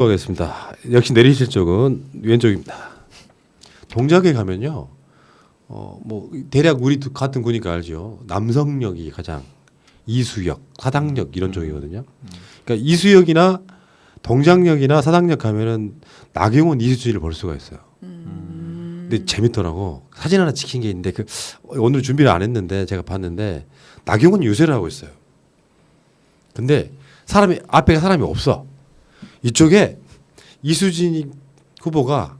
하겠습니다. 역시 내리실 쪽은 왼쪽입니다. 동작에 가면요, 뭐 대략 우리 같은 구니까 알죠. 남성력이 가장 이수역, 사당력 이런 쪽이거든요. 그러니까 이수역이나 동작력이나 사당력 가면은 나경원 이수진을 볼 수가 있어요. 근데 재밌더라고. 사진 하나 찍힌 게 있는데 오늘 준비를 안 했는데 제가 봤는데 나경원 유세를 하고 있어요. 근데 앞에 사람이 없어. 이쪽에 이수진 후보가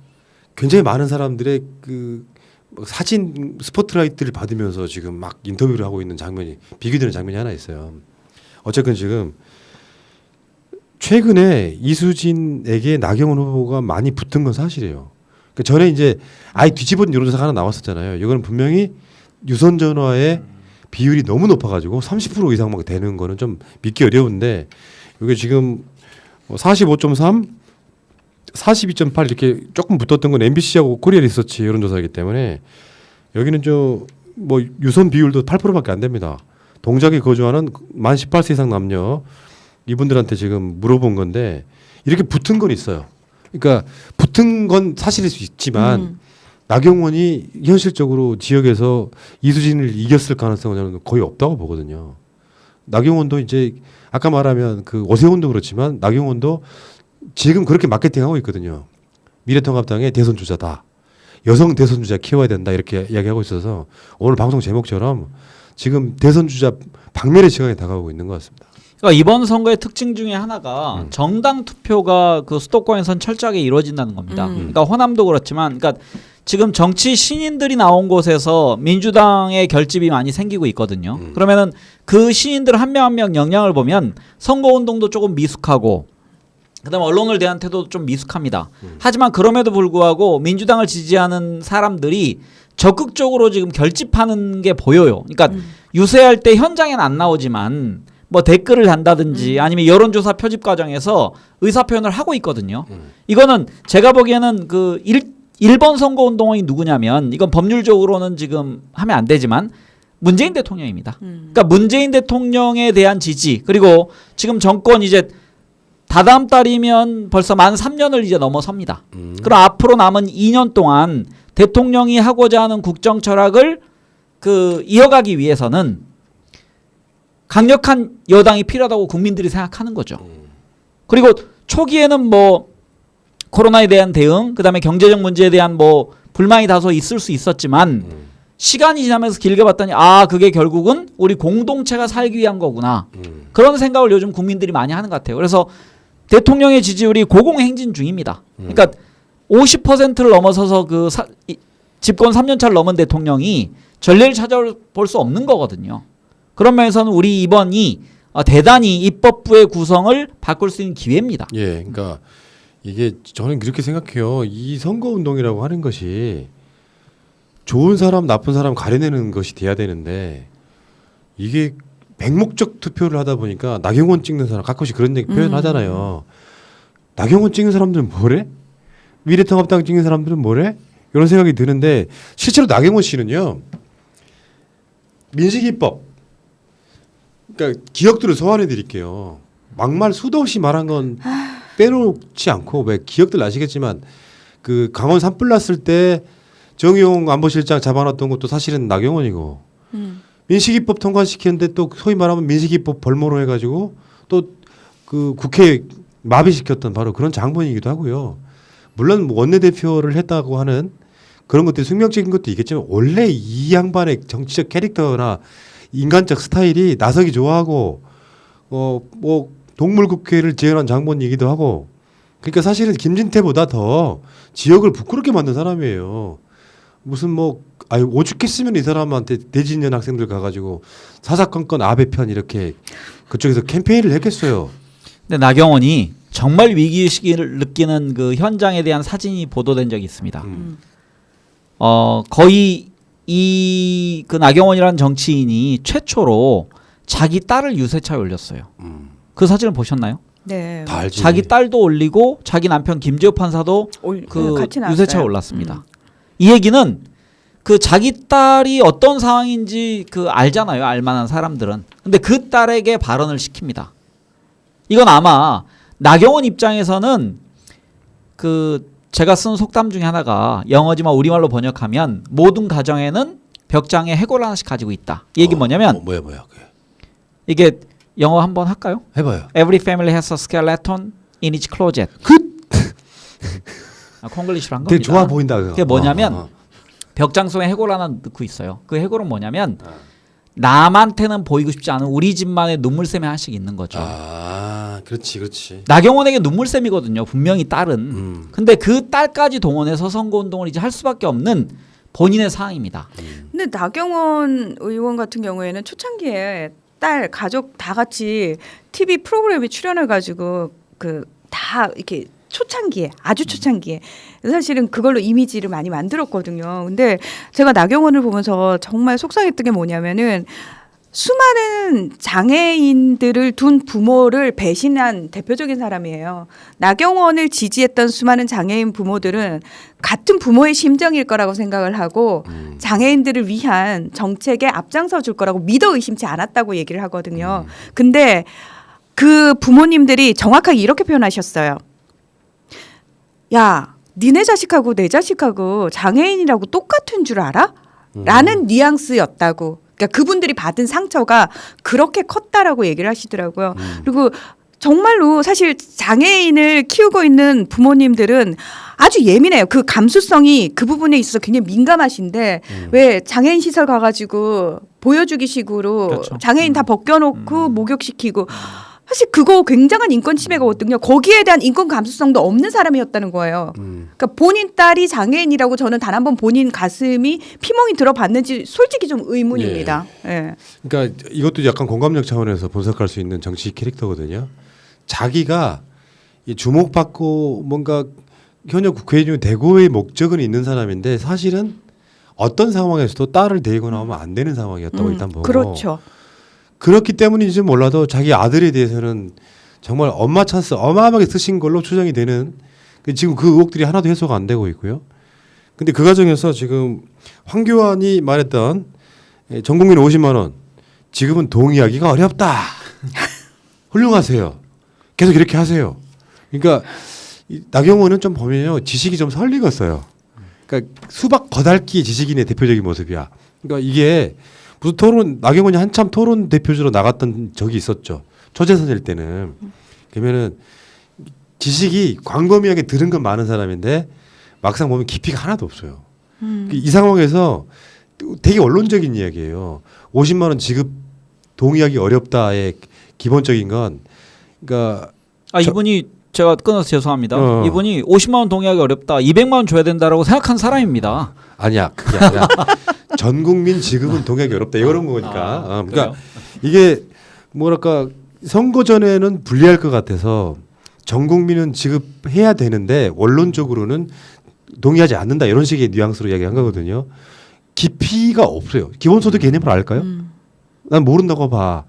굉장히 많은 사람들의 그 사진 스포트라이트를 받으면서 지금 막 인터뷰를 하고 있는 장면이 비교되는 장면이 하나 있어요. 어쨌든 지금 최근에 이수진에게 나경원 후보가 많이 붙은 건 사실이에요. 그 전에 이제 아예 뒤집어진 여론조사가 하나 나왔었잖아요. 이거는 분명히 유선 전화의 비율이 너무 높아가지고 30% 이상 막 되는 거는 좀 믿기 어려운데 이게 지금 45.3, 42.8 이렇게 조금 붙었던 건 MBC하고 코리아 리서치 여론조사이기 때문에 여기는 뭐 유선 비율도 8%밖에 안 됩니다. 동작에 거주하는 만 18세 이상 남녀 이분들한테 지금 물어본 건데 이렇게 붙은 건 있어요. 그러니까 붙은 건 사실일 수 있지만 나경원이 현실적으로 지역에서 이수진을 이겼을 가능성은 저는 거의 없다고 보거든요. 나경원도 이제 아까 말하면 그 오세훈도 그렇지만 나경원도 지금 그렇게 마케팅하고 있거든요. 미래통합당의 대선 주자다. 여성 대선 주자 키워야 된다 이렇게 이야기하고 있어서 오늘 방송 제목처럼 지금 대선 주자 박멸의 시간이 다가오고 있는 것 같습니다. 그러니까 이번 선거의 특징 중에 하나가 정당 투표가 그 수도권에선 철저하게 이루어진다는 겁니다. 그러니까 호남도 그렇지만, 그러니까 지금 정치 신인들이 나온 곳에서 민주당의 결집이 많이 생기고 있거든요. 그러면은 그 신인들 한 명 한 명 역량을 보면 선거운동도 조금 미숙하고, 그다음에 언론을 대한 태도도 좀 미숙합니다. 하지만 그럼에도 불구하고 민주당을 지지하는 사람들이 적극적으로 지금 결집하는 게 보여요. 그러니까 유세할 때 현장에는 안 나오지만 뭐 댓글을 단다든지 아니면 여론조사 표집 과정에서 의사표현을 하고 있거든요. 이거는 제가 보기에는 그 1번 선거운동이 누구냐면 이건 법률적으로는 지금 하면 안 되지만 문재인 대통령입니다. 그러니까 문재인 대통령에 대한 지지, 그리고 지금 정권 이제 다다음 달이면 벌써 만 3년을 이제 넘어섭니다. 그럼 앞으로 남은 2년 동안 대통령이 하고자 하는 국정 철학을 이어가기 위해서는 강력한 여당이 필요하다고 국민들이 생각하는 거죠. 그리고 초기에는 뭐 코로나에 대한 대응, 그다음에 경제적 문제에 대한 뭐 불만이 다소 있을 수 있었지만 시간이 지나면서 길게 봤더니 그게 결국은 우리 공동체가 살기 위한 거구나. 그런 생각을 요즘 국민들이 많이 하는 것 같아요. 그래서 대통령의 지지율이 고공행진 중입니다. 그러니까 50%를 넘어서서 집권 3년차를 넘은 대통령이 전례를 찾아볼 수 없는 거거든요. 그런 면에서는 우리 이번이 대단히 입법부의 구성을 바꿀 수 있는 기회입니다. 예, 그러니까 이게 저는 그렇게 생각해요. 이 선거운동이라고 하는 것이 좋은 사람, 나쁜 사람 가려내는 것이 돼야 되는데 이게 맹목적 투표를 하다 보니까 나경원 찍는 사람 가끔씩 그런 얘기 표현하잖아요. 나경원 찍는 사람들은 뭐래? 미래통합당 찍는 사람들은 뭐래? 이런 생각이 드는데 실제로 나경원 씨는요. 민식이법 그러니까 기억들을 소환해 드릴게요. 막말 수도 없이 말한 건 빼놓지 않고 왜 기억들 아시겠지만 그 강원 산불 났을 때 정의용 안보실장 잡아놨던 것도 사실은 나경원이고 민식이법 통과시켰는데 또 소위 말하면 민식이법 벌모로 해가지고 또 그 국회 마비시켰던 바로 그런 장본이기도 하고요. 물론 원내대표를 했다고 하는 그런 것들이 숙명적인 것도 있겠지만 원래 이 양반의 정치적 캐릭터나 인간적 스타일이 나서기 좋아하고 뭐 동물국회를 지원한 장본이기도 하고 그러니까 사실은 김진태보다 더 지역을 부끄럽게 만든 사람이에요. 무슨 오죽했으면 이 사람한테 대진년 학생들 가가지고 사사건건 아베 편 이렇게 그쪽에서 캠페인을 했겠어요. 근데 나경원이 정말 위기의식을 느끼는 그 현장에 대한 사진이 보도된 적이 있습니다. 거의 그 나경원이라는 정치인이 최초로 자기 딸을 유세차에 올렸어요. 그 사진을 보셨나요? 네. 다 알지. 자기 딸도 올리고 자기 남편 김재호 판사도 같이 유세차에 올랐습니다. 이 얘기는 그 자기 딸이 어떤 상황인지 알잖아요. 알만한 사람들은. 근데 그 딸에게 발언을 시킵니다. 이건 아마 나경원 입장에서는 그 제가 쓴 속담 중에 하나가 영어지만 우리말로 번역하면 모든 가정에는 벽장에 해골 하나씩 가지고 있다. 이 얘기 뭐냐면 뭐야 그게. 이게 영어 한번 할까요? 해봐요. Every family has a skeleton in its closet. 콩글리시로 한 겁니다. 되게 좋아 보인다. 그게 뭐냐면 벽장 속에 해골 하나 넣고 있어요. 그 해골은 뭐냐면 남한테는 보이고 싶지 않은 우리 집만의 눈물샘이 하나씩 있는 거죠. 아, 그렇지. 나경원에게 눈물샘이거든요. 분명히 딸은. 근데 그 딸까지 동원해서 선거운동을 이제 할 수밖에 없는 본인의 상황입니다. 근데 나경원 의원 같은 경우에는 초창기에 딸 가족 다 같이 TV 프로그램에 출연해가지고 그 다 이렇게 초창기에 아주 초창기에 사실은 그걸로 이미지를 많이 만들었거든요. 근데 제가 나경원을 보면서 정말 속상했던 게 뭐냐면은 수많은 장애인들을 둔 부모를 배신한 대표적인 사람이에요. 나경원을 지지했던 수많은 장애인 부모들은 같은 부모의 심정일 거라고 생각을 하고 장애인들을 위한 정책에 앞장서 줄 거라고 믿어 의심치 않았다고 얘기를 하거든요. 근데 그 부모님들이 정확하게 이렇게 표현하셨어요. 야, 니네 자식하고 내 자식하고 장애인이라고 똑같은 줄 알아? 라는 뉘앙스였다고. 그러니까 그분들이 받은 상처가 그렇게 컸다라고 얘기를 하시더라고요. 그리고 정말로 사실 장애인을 키우고 있는 부모님들은 아주 예민해요. 그 감수성이 그 부분에 있어서 굉장히 민감하신데 왜 장애인 시설 가가지고 보여주기 식으로 그렇죠. 장애인 다 벗겨놓고 목욕시키고 사실 그거 굉장한 인권 침해거든요. 거기에 대한 인권 감수성도 없는 사람이었다는 거예요. 그러니까 본인 딸이 장애인이라고 저는 단 한 번 본인 가슴이 피멍이 들어봤는지 솔직히 좀 의문입니다. 예. 그러니까 이것도 약간 공감력 차원에서 분석할 수 있는 정치 캐릭터거든요. 자기가 이 주목받고 뭔가 현역 국회의원 대고의 목적은 있는 사람인데 사실은 어떤 상황에서도 딸을 데리고 나오면 안 되는 상황이었다고 일단 보고. 그렇죠. 그렇기 때문인지 몰라도 자기 아들에 대해서는 정말 엄마 찬스 어마어마하게 쓰신 걸로 추정이 되는 지금 그 의혹들이 하나도 해소가 안 되고 있고요. 근데 그 과정에서 지금 황교안이 말했던 전 국민 50만 원 지금은 동의하기가 어렵다. 훌륭하세요. 계속 이렇게 하세요. 그러니까 나경원은 좀 보면요 지식이 좀 설리겠어요. 그러니까 수박 거달기 지식인의 대표적인 모습이야. 그러니까 이게 무슨 토론 나경원이 한참 토론 대표주로 나갔던 적이 있었죠. 초재선일 때는. 그러면은 지식이 광범위하게 들은 건 많은 사람인데 막상 보면 깊이가 하나도 없어요. 이 상황에서 되게 원론적인 이야기예요. 50만 원 지급 동의하기 어렵다의 기본적인 건 그러니까 이분이 제가 끊어서 죄송합니다. 이분이 50만 원 동의하기 어렵다. 200만 원 줘야 된다라고 생각한 사람입니다. 아니야. 그게 아니라 전 국민 지급은 동의하기 어렵다. 이런 거니까. 그러니까 그래요? 이게 뭐랄까 선거 전에는 불리할 것 같아서 전 국민은 지급해야 되는데 원론적으로는 동의하지 않는다. 이런 식의 뉘앙스로 이야기한 거거든요. 깊이가 없어요. 기본소득 개념을 알까요? 난 모른다고 봐.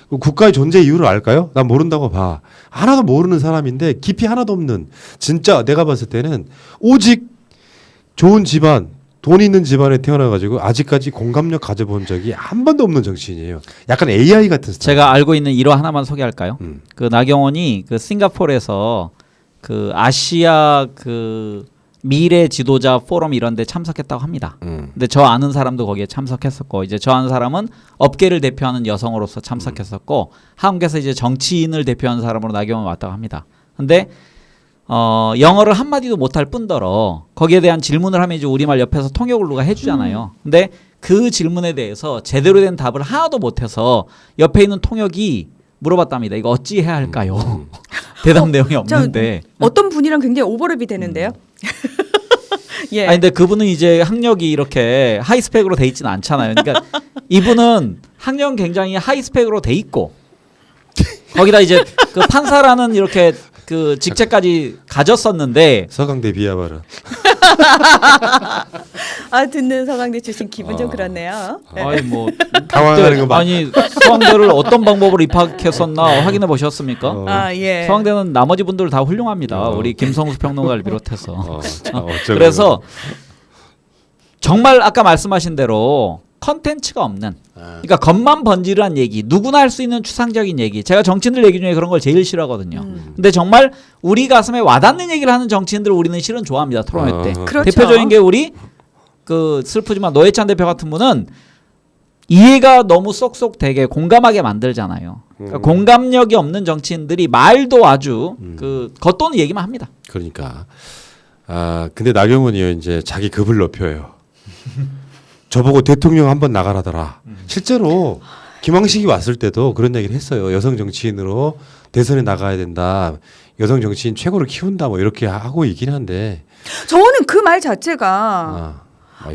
국가의 존재 이유를 알까요? 난 모른다고 봐. 하나도 모르는 사람인데 깊이 하나도 없는 진짜 내가 봤을 때는 오직 좋은 집안 돈 있는 집안에 태어나가지고 아직까지 공감력 가져본 적이 한 번도 없는 정치인이에요. 약간 AI 같은 스타일. 제가 알고 있는 일화 하나만 소개할까요? 그 나경원이 그 싱가포르에서 그 아시아 그 미래 지도자 포럼 이런 데 참석했다고 합니다. 근데 저 아는 사람도 거기에 참석했었고 이제 저 아는 사람은 업계를 대표하는 여성으로서 참석했었고 한국에서 이제 정치인을 대표하는 사람으로 나경원이 왔다고 합니다. 근데 영어를 한마디도 못할 뿐더러 거기에 대한 질문을 하면 이제 우리말 옆에서 통역을 누가 해주잖아요. 근데 그 질문에 대해서 제대로 된 답을 하나도 못해서 옆에 있는 통역이 물어봤답니다. 이거 어찌 해야 할까요? 대답 내용이 없는데 어떤 분이랑 굉장히 오버랩이 되는데요. 예. 아니 근데 그분은 이제 학력이 이렇게 하이스펙으로 돼 있지는 않잖아요. 그러니까 이분은 학력은 굉장히 하이스펙으로 돼 있고 거기다 이제 그 판사라는 이렇게 그 직책까지 가졌었는데 서강대 비하봐라. 듣는 서강대 출신 기분 좀 그렇네요. 아니 뭐 당황하는 거 봐. 아니 서강대를 어떤 방법으로 입학했었나 확인해 보셨습니까? 예. 서강대는 나머지 분들 다 훌륭합니다. 우리 김성수 평론가를 비롯해서. 어쩌고 그래서 정말 아까 말씀하신 대로 컨텐츠가 없는, 그러니까 겉만 번지르한 얘기, 누구나 할 수 있는 추상적인 얘기. 제가 정치인들 얘기 중에 그런 걸 제일 싫어하거든요. 근데 정말 우리 가슴에 와닿는 얘기를 하는 정치인들을 우리는 실은 좋아합니다. 토론회 때. 그렇죠. 대표적인 게 우리 그 슬프지만 노회찬 대표 같은 분은 이해가 너무 쏙쏙 되게 공감하게 만들잖아요. 그러니까 공감력이 없는 정치인들이 말도 아주 그 겉도는 얘기만 합니다. 그러니까 근데 나경원이요 이제 자기 급을 높여요. 저보고 대통령 한번 나가라더라. 실제로 김황식이 왔을 때도 그런 얘기를 했어요. 여성 정치인으로 대선에 나가야 된다. 여성 정치인 최고로 키운다. 뭐 이렇게 하고 있긴 한데. 저는 그 말 자체가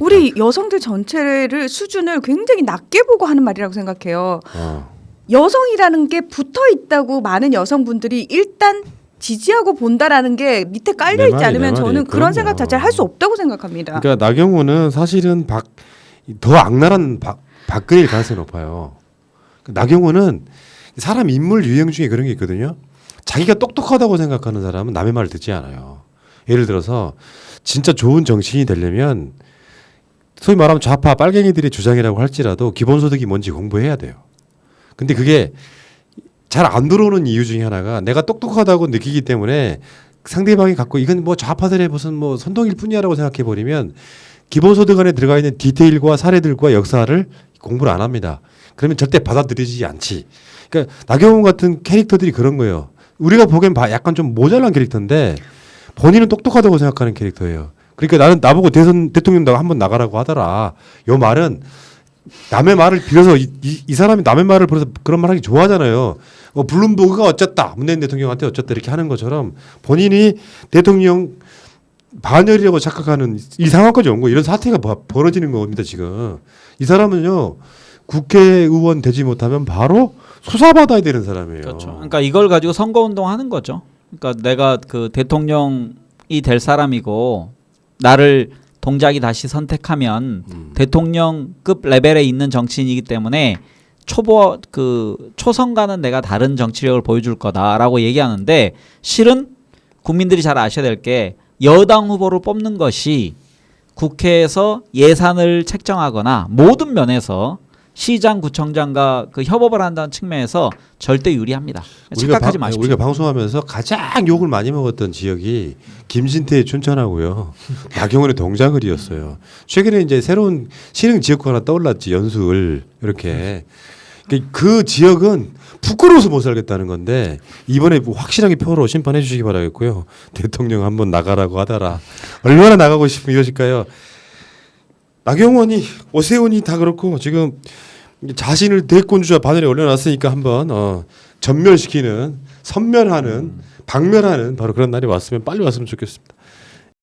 우리 여성들 전체를 수준을 굉장히 낮게 보고 하는 말이라고 생각해요. 여성이라는 게 붙어 있다고 많은 여성분들이 일단 지지하고 본다라는 게 밑에 깔려 있지 않으면 저는 그런 생각 자체를 할 수 없다고 생각합니다. 그러니까 나경원은 사실은 더 악랄한 박근혜일 가능성이 높아요. 나경원은 사람 인물 유형 중에 그런 게 있거든요. 자기가 똑똑하다고 생각하는 사람은 남의 말을 듣지 않아요. 예를 들어서 진짜 좋은 정치인이 되려면 소위 말하면 좌파 빨갱이들의 주장이라고 할지라도 기본소득이 뭔지 공부해야 돼요. 근데 그게 잘 안 들어오는 이유 중에 하나가 내가 똑똑하다고 느끼기 때문에 상대방이 갖고 이건 뭐 좌파들의 무슨 뭐 선동일 뿐이야라고 생각해 버리면 기본소득 안에 들어가 있는 디테일과 사례들과 역사를 공부를 안 합니다. 그러면 절대 받아들이지 않지. 그러니까 나경원 같은 캐릭터들이 그런 거예요. 우리가 보기엔 약간 좀 모자란 캐릭터인데 본인은 똑똑하다고 생각하는 캐릭터예요. 그러니까 나보고 대통령 한번 나가라고 하더라. 요 말은 남의 말을 빌어서 이 사람이 남의 말을 빌어서 그런 말 하기 좋아하잖아요. 블룸버그가 어쨌다. 문재인 대통령한테 어쨌다 이렇게 하는 것처럼 본인이 대통령 반열이라고 착각하는 이 상황까지 온 거예요. 이런 사태가 벌어지는 겁니다. 지금. 이 사람은요. 국회의원 되지 못하면 바로 수사받아야 되는 사람이에요. 그렇죠. 그러니까 이걸 가지고 선거운동 하는 거죠. 그러니까 내가 그 대통령이 될 사람이고 나를 동작이 다시 선택하면 대통령급 레벨에 있는 정치인이기 때문에 초선과는 내가 다른 정치력을 보여줄 거다라고 얘기하는데 실은 국민들이 잘 아셔야 될 게 여당 후보를 뽑는 것이 국회에서 예산을 책정하거나 모든 면에서 시장, 구청장과 그 협업을 한다는 측면에서 절대 유리합니다. 착각하지 마십시오. 우리가 방송하면서 가장 욕을 많이 먹었던 지역이 김진태의 춘천하고요. 나경원의 동작을이었어요. 최근에 이제 새로운 신흥 지역구 하나 떠올랐지. 연수을 이렇게. 그 지역은 부끄러워서 못 살겠다는 건데 이번에 확실하게 표로 심판해 주시기 바라겠고요. 대통령 한번 나가라고 하더라. 얼마나 나가고 싶으면 이러실까요? 나경원이 오세훈이 다 그렇고 지금 자신을 대권주자 바늘에 올려놨으니까 한번 전멸시키는 선멸하는 박멸하는 바로 그런 날이 왔으면 빨리 왔으면 좋겠습니다.